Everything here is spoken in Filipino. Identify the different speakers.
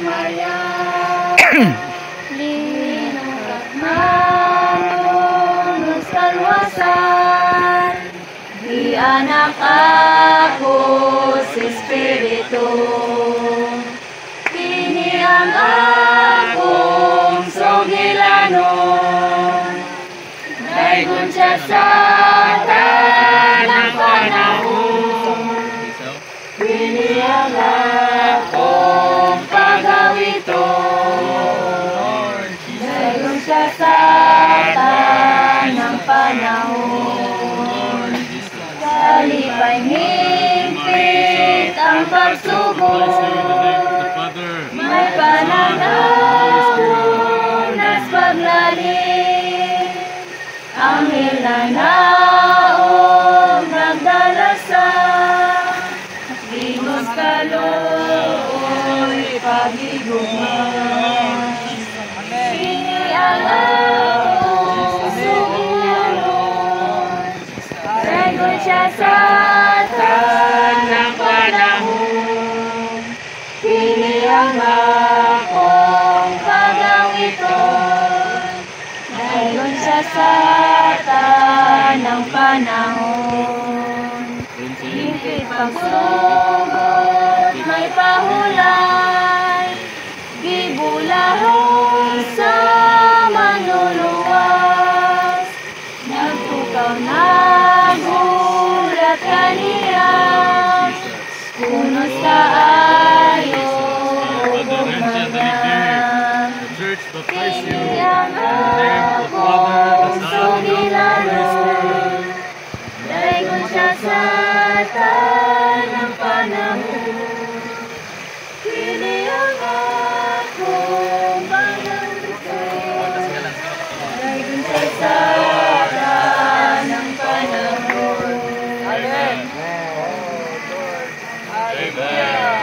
Speaker 1: Maria. Linong manunos kalwasan, di anak ako si Espiritu. Kini ang akong sugilanon, daygon siya sa tanang panahon. Kini ang akong pagawiton, daygon siya sa tanang panahon. Kalipay higpit ang pagsugod, may pananaw nas paglalim. Anghel na naong nagdalasa, limos kaloy pagigugman. Kini ang akong sugilanon, daygon siya sa tanang panahon. Kini ang akong pagawiton, daygon siya sa tanang panahon. Higpit pagsugod, may pahulay, gibulahon sa manluluwas. Nagtukaw nagulat kaniya, punos kaayo gugmanan. Kini ang akong sugilanon, daygon siya sa tanang panahon. Kini ang akong pagawiton, daygon siya sa tanang panahon. Amen. Amen.